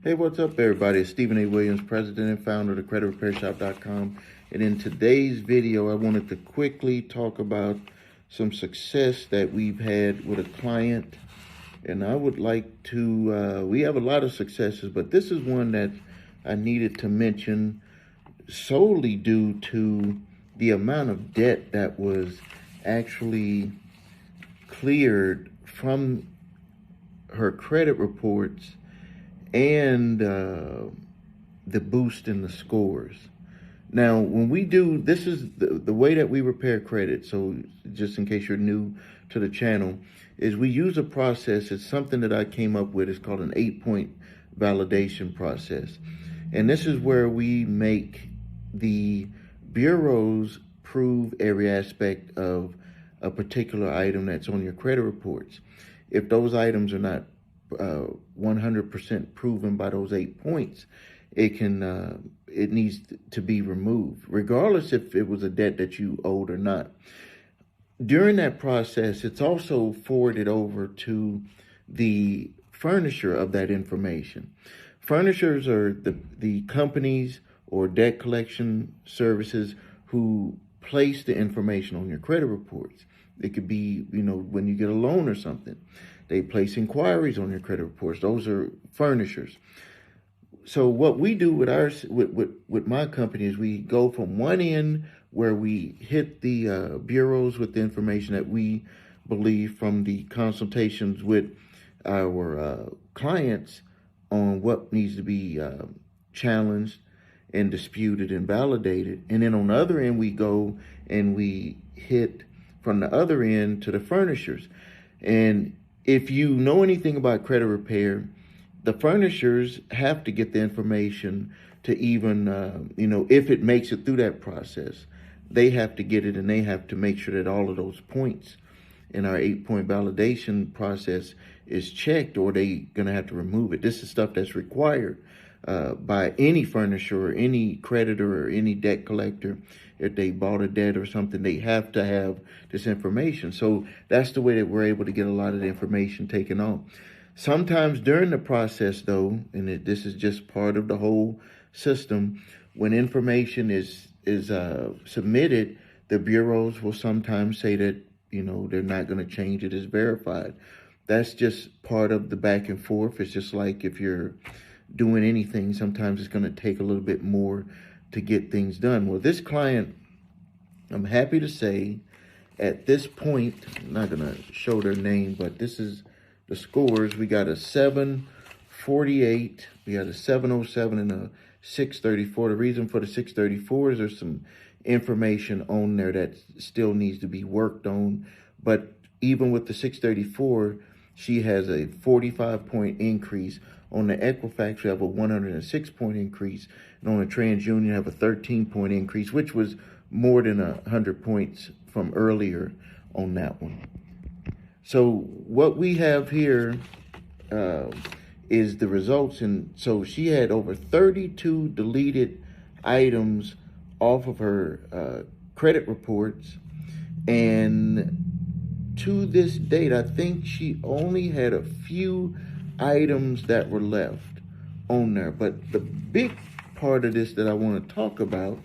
Hey, what's up, everybody? It's Stephen A. Williams, president and founder of thecreditrepairshop.com. And in today's video, I wanted to quickly talk about some success that we've had with a client. And I would like to, we have a lot of successes, but this is one that I needed to mention solely due to the amount of debt that was actually cleared from her credit reports and the boost in the scores. Now, when we do, this is the way that we repair credit. So just in case you're new to the channel, is we use a process. It's something that I came up with. It's called an 8-point validation process. And this is where we make the bureaus prove every aspect of a particular item that's on your credit reports. If those items are not 100% proven by those 8 points, it needs to be removed, regardless if it was a debt that you owed or not. During that process, it's also forwarded over to the furnisher of that information. Furnishers are the companies or debt collection services who place the information on your credit reports. It could be, when you get a loan or something, they place inquiries on your credit reports. Those are furnishers. So what we do with my company is we go from one end where we hit the bureaus with the information that we believe from the consultations with our clients on what needs to be challenged and disputed and validated. And then on the other end, we go and we hit from the other end to the furnishers. And if you know anything about credit repair, the furnishers have to get the information to even, if it makes it through that process, they have to get it, and they have to make sure that all of those points in our 8-point validation process is checked, or they're going to have to remove it. This is stuff that's required by any furnisher or any creditor or any debt collector. If they bought a debt or something, they have to have this information. So that's the way that we're able to get a lot of the information taken off. Sometimes during the process, though, and this is just part of the whole system, when information is submitted, the bureaus will sometimes say that, they're not going to change it as verified. That's just part of the back and forth. It's just like if you're doing anything, sometimes it's going to take a little bit more to get things done. Well, this client, I'm happy to say, at this point, I'm not going to show their name, but this is the scores. We got a 748, we got a 707, and a 634. The reason for the 634 is there's some information on there that still needs to be worked on. But even with the 634, she has a 45-point increase. On the Equifax, we have a 106-point increase. And on the TransUnion, you have a 13-point increase, which was more than 100 points from earlier on that one. So what we have here is the results. And so she had over 32 deleted items off of her credit reports. And to this date, I think she only had a few items that were left on there. But the big part of this that I want to talk about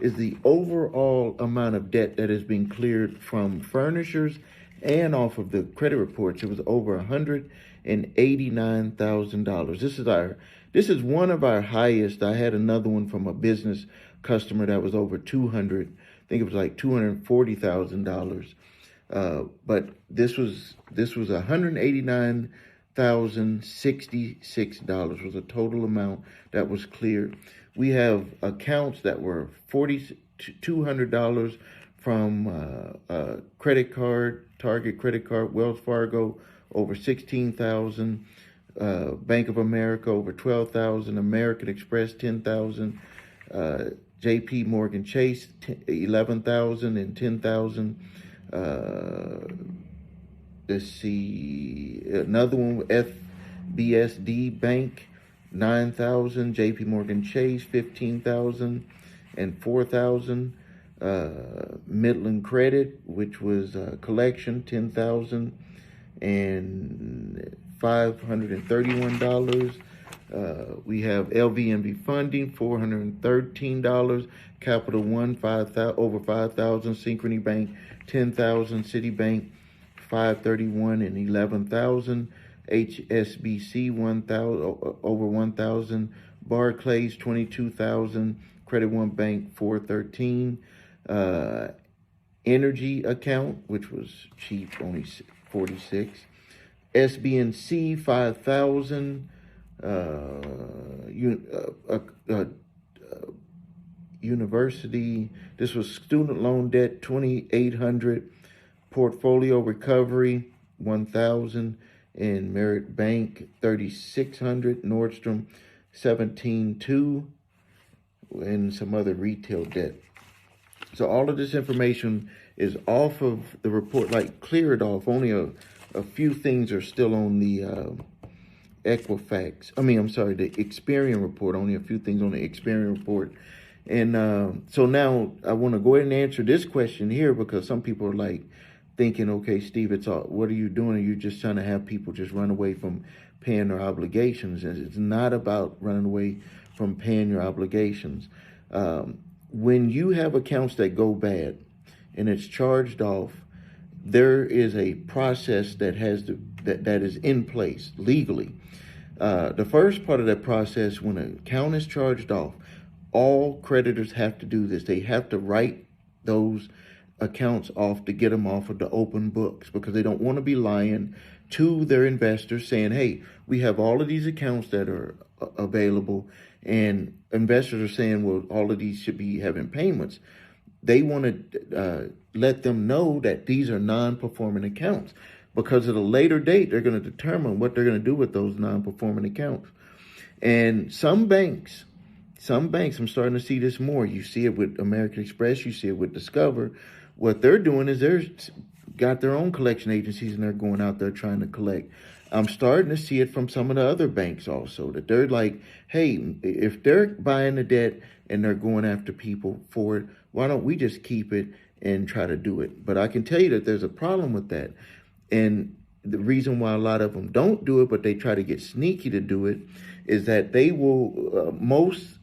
is the overall amount of debt that has been cleared from furnishers and off of the credit reports. It was over $189,000. This is one of our highest. I had another one from a business customer that was over 200. I think it was like $240,000. But this was $189,066 was the total amount that was cleared. We have accounts that were $4,200 from credit card, Target credit card, Wells Fargo, over $16,000, Bank of America, over $12,000, American Express, $10,000, JP Morgan Chase, $11,000 and $10,000. Let's see, another one, FBSD Bank, $9,000, JP Morgan Chase, $15,000 and $4,000. Midland Credit, which was collection, $10,000 and $531. We have LVMV funding, $413. Capital One, 5,000, over 5,000. Synchrony Bank, 10,000. Citibank, 531 and 11,000. HSBC, 1,000, over 1,000. Barclays, 22,000. Credit One Bank, 413. Energy account, which was cheap, only 46. SBNC, 5,000. University, this was student loan debt, 2,800. Portfolio recovery, 1,000. And Merit Bank, 3,600. Nordstrom, 17,200. And some other retail debt. So all of this information is off of the report, like cleared off. Only a few things are still on the the Experian report. Only a few things on the Experian report. And so now I want to go ahead and answer this question here, because some people are like thinking, okay, Steve, it's all, what are you doing? Are you just trying to have people just run away from paying their obligations? And it's not about running away from paying your obligations. When you have accounts that go bad and it's charged off, there is a process that is in place legally. The first part of that process, when an account is charged off, all creditors have to do this. They have to write those accounts off to get them off of the open books, because they don't want to be lying to their investors saying, hey, we have all of these accounts that are available, and investors are saying, well, all of these should be having payments. They want to let them know that these are non-performing accounts, because at a later date, they're going to determine what they're going to do with those non-performing accounts. And some banks, I'm starting to see this more. You see it with American Express, you see it with Discover. What they're doing is they're got their own collection agencies, and they're going out there trying to collect. I'm starting to see it from some of the other banks also, that they're like, hey, if they're buying the debt and they're going after people for it, why don't we just keep it and try to do it? But I can tell you that there's a problem with that. And the reason why a lot of them don't do it, but they try to get sneaky to do it, is that they will, most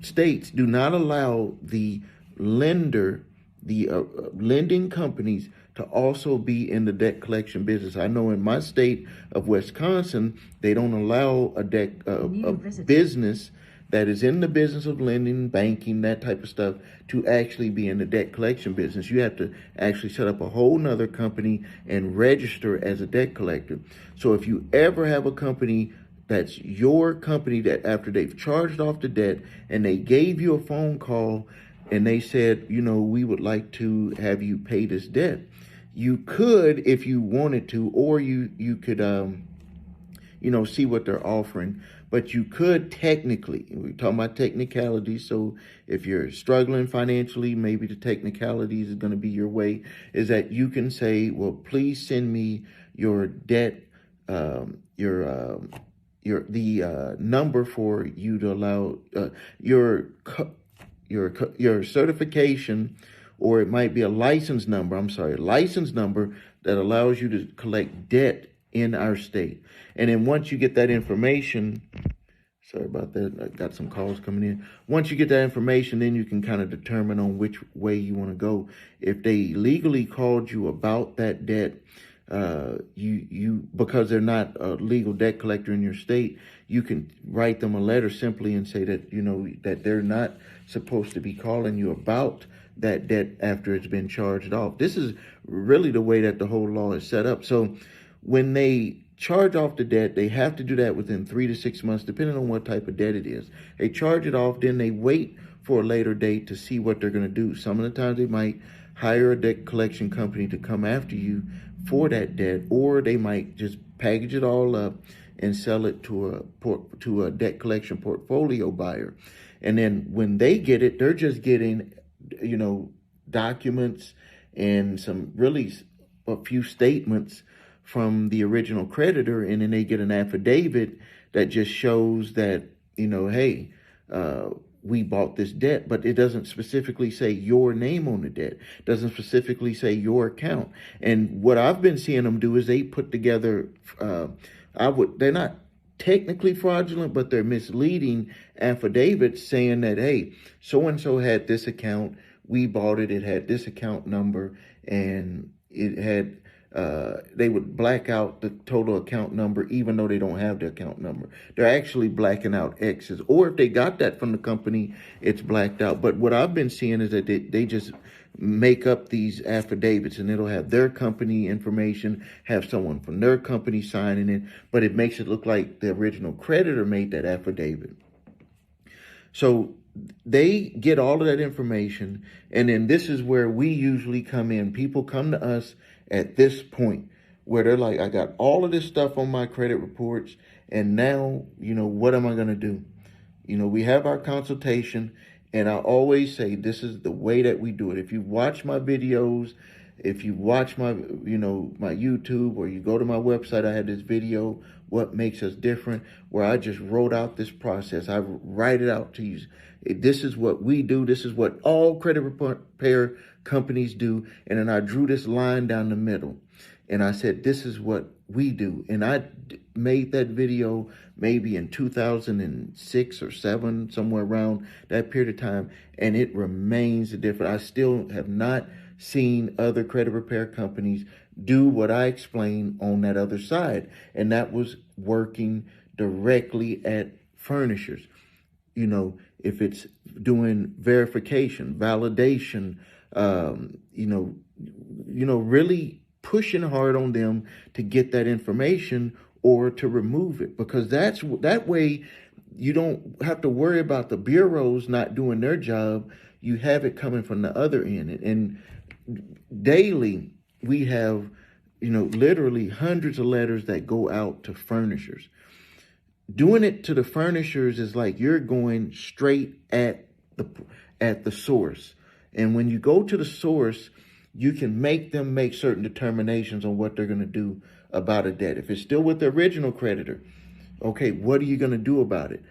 states do not allow the lender, the lending companies, to also be in the debt collection business. I know in my state of Wisconsin, they don't allow a business that is in the business of lending, banking, that type of stuff, to actually be in the debt collection business. You have to actually set up a whole nother company and register as a debt collector. So if you ever have a company that's your company, that after they've charged off the debt and they gave you a phone call and they said, you know, we would like to have you pay this debt, you could, if you wanted to, or you could, see what they're offering. But you could technically, we're talking about technicalities, so if you're struggling financially, maybe the technicalities is going to be your way, is that you can say, well, please send me your debt, the number for you to allow your certification, or it might be a license number that allows you to collect debt in our state. And then once you get that information, sorry about that, I got some calls coming in. Once you get that information, then you can kind of determine on which way you want to go. If they legally called you about that debt, because they're not a legal debt collector in your state, you can write them a letter simply and say that, that they're not supposed to be calling you about that debt after it's been charged off. This is really the way that the whole law is set up. So when they charge off the debt, they have to do that within 3 to 6 months, depending on what type of debt it is. They charge it off, then they wait for a later date to see what they're going to do. Some of the times they might hire a debt collection company to come after you for that debt, or they might just package it all up and sell it to a debt collection portfolio buyer. And then when they get it, they're just getting, documents and a few statements from the original creditor, and then they get an affidavit that just shows that, hey, we bought this debt, but it doesn't specifically say your name on the debt, doesn't specifically say your account. And what I've been seeing them do is they put together, they're not technically fraudulent, but they're misleading affidavits saying that, hey, so-and-so had this account, we bought it, it had this account number, and it had, they would black out the total account number, even though they don't have the account number. They're actually blacking out X's. Or if they got that from the company, it's blacked out. But what I've been seeing is that they just make up these affidavits, and it'll have their company information, have someone from their company signing it, but it makes it look like the original creditor made that affidavit. So they get all of that information, and then this is where we usually come in. People come to us at this point where they're like, I got all of this stuff on my credit reports, and now, what am I going to do? We have our consultation, and I always say this is the way that we do it. If you watch my videos, if you watch my, my YouTube, or you go to my website, I have this video, What Makes Us Different, where I just wrote out this process. I write it out to you. This is what we do. This is what all credit repair companies do. And then I drew this line down the middle, and I said, this is what we do. And I made that video maybe in 2006 or 7, somewhere around that period of time, and it remains different. I still have not seen other credit repair companies do what I explained on that other side, and that was working directly at furnishers. If it's doing verification, validation, really pushing hard on them to get that information or to remove it, because that way you don't have to worry about the bureaus not doing their job. You have it coming from the other end. And daily we have, literally hundreds of letters that go out to furnishers. Doing it to the furnishers is like you're going straight at the source. And when you go to the source, you can make them make certain determinations on what they're going to do about a debt. If it's still with the original creditor, okay, what are you going to do about it?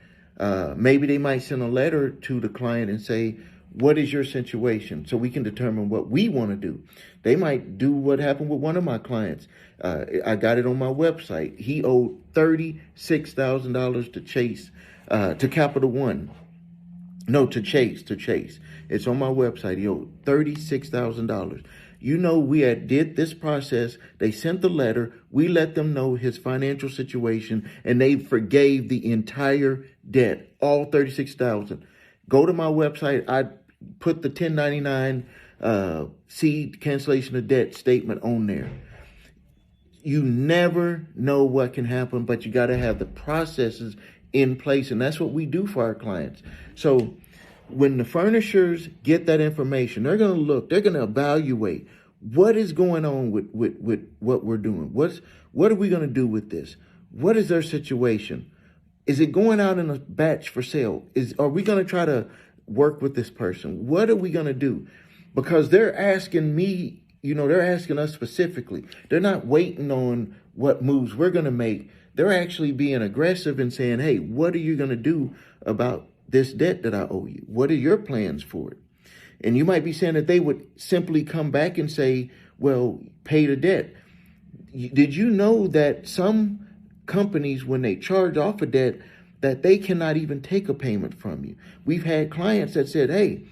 Maybe they might send a letter to the client and say, what is your situation? So we can determine what we want to do. They might do what happened with one of my clients. I got it on my website. He owed $36,000 to Chase, to Capital One. No, to Chase. It's on my website. He owed $36,000. We had did this process. They sent the letter. We let them know his financial situation, and they forgave the entire debt, all $36,000. Go to my website. I put the 1099 cancellation of debt statement on there. You never know what can happen, but you got to have the processes in place, and that's what we do for our clients. So when the furnishers get that information, they're going to look, they're going to evaluate what is going on with what we're doing. What are we going to do with this? What is their situation? Is it going out in a batch for sale? Are we going to try to work with this person? What are we going to do? Because they're asking me, they're asking us specifically. They're not waiting on what moves we're going to make. They're actually being aggressive and saying, hey, what are you going to do about this debt that I owe you? What are your plans for it? And you might be saying that they would simply come back and say, well, pay the debt. Did you know that some companies, when they charge off a debt, that they cannot even take a payment from you? We've had clients that said, hey,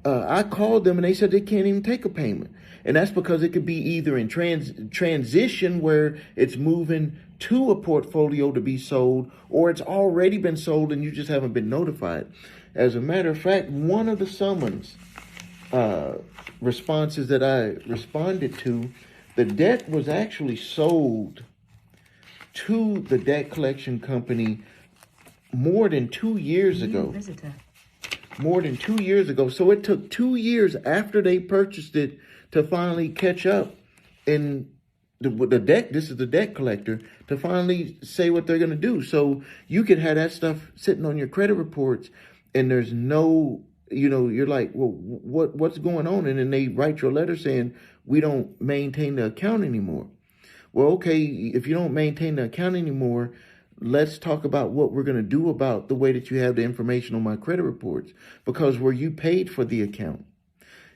I called them and they said they can't even take a payment. And that's because it could be either in transition where it's moving to a portfolio to be sold, or it's already been sold and you just haven't been notified. As a matter of fact, one of the summons responses that I responded to, the debt was actually sold to the debt collection company more than 2 years ago. More than 2 years ago. So it took 2 years after they purchased it to finally catch up. And the debt, this is the debt collector, to finally say what they're going to do. So you could have that stuff sitting on your credit reports, and there's no, you're like, well, what's going on? And then they write your letter saying, we don't maintain the account anymore. Well, okay, if you don't maintain the account anymore, let's talk about what we're going to do about the way that you have the information on my credit reports. Because were you paid for the account?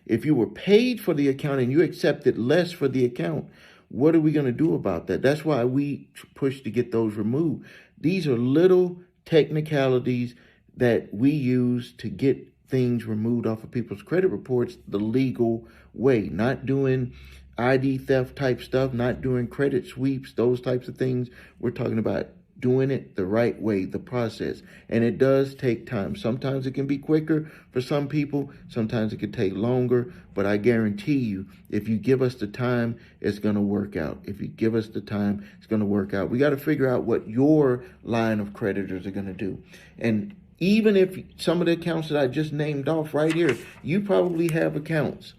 If you were paid for the account and you accepted less for the account, what are we going to do about that? That's why we push to get those removed. These are little technicalities that we use to get things removed off of people's credit reports the legal way, not doing ID theft type stuff, not doing credit sweeps, those types of things. We're talking about doing it the right way, the process. And it does take time. Sometimes it can be quicker for some people. Sometimes it can take longer. But I guarantee you, if you give us the time, it's going to work out. If you give us the time, it's going to work out. We got to figure out what your line of creditors are going to do. And even if some of the accounts that I just named off right here, you probably have accounts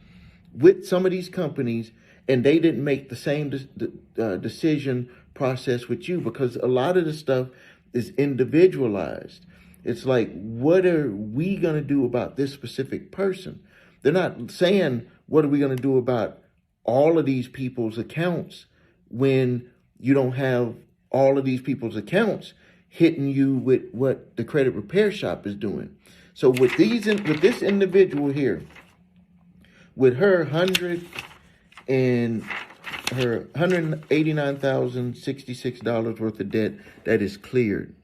with some of these companies and they didn't make the same decision process with you, because a lot of the stuff is individualized. It's like, what are we going to do about this specific person? They're not saying, what are we going to do about all of these people's accounts, when you don't have all of these people's accounts hitting you with what the credit repair shop is doing. So with this individual here, with her $189,066 worth of debt that is cleared.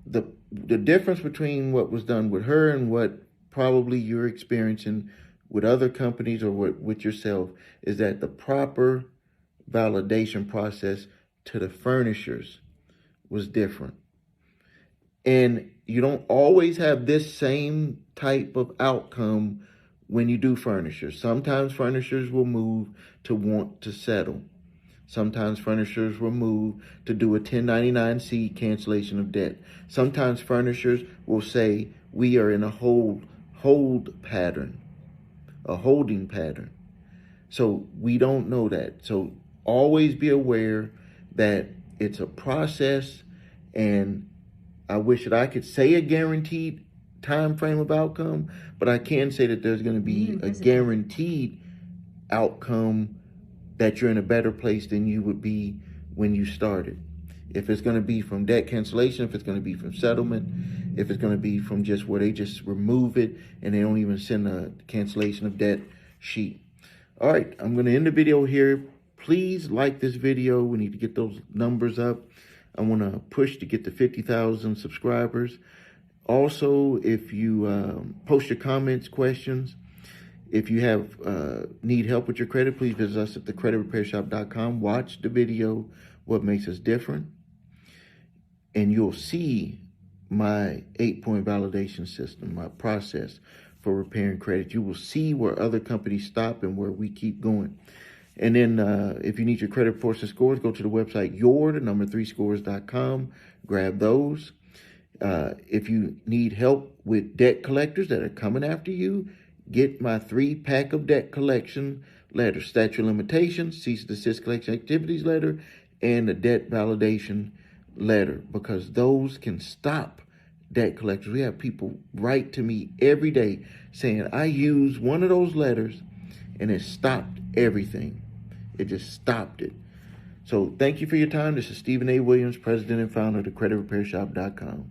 The difference between what was done with her and what probably you're experiencing with other companies or with yourself is that the proper validation process to the furnishers was different. And you don't always have this same type of outcome when you do furnishers. Sometimes furnishers will move to want to settle. Sometimes furnishers will move to do a 1099-C cancellation of debt. Sometimes furnishers will say, we are in a hold pattern, a holding pattern. So we don't know that. So always be aware that it's a process, and I wish that I could say a guaranteed time frame of outcome, but I can say that there's going to be a guaranteed outcome that you're in a better place than you would be when you started. If it's going to be from debt cancellation, if it's going to be from settlement, if it's going to be from just where they just remove it and they don't even send a cancellation of debt sheet. All right, I'm going to end the video here. Please like this video. We need to get those numbers up. I want to push to get to 50,000 subscribers. Also, if you post your comments, questions, if you have need help with your credit, please visit us at thecreditrepairshop.com. Watch the video, What Makes Us Different, and you'll see my 8-point validation system, my process for repairing credit. You will see where other companies stop and where we keep going. And then if you need your credit reports and scores, go to the website your3scores.com. Grab those. If you need help with debt collectors that are coming after you, get my 3-pack of debt collection letters: statute of limitations, cease and desist collection activities letter, and the debt validation letter, because those can stop debt collectors. We have people write to me every day saying, I used one of those letters and it stopped everything. It just stopped it. So thank you for your time. This is Stephen A. Williams, president and founder of thecreditrepairshop.com.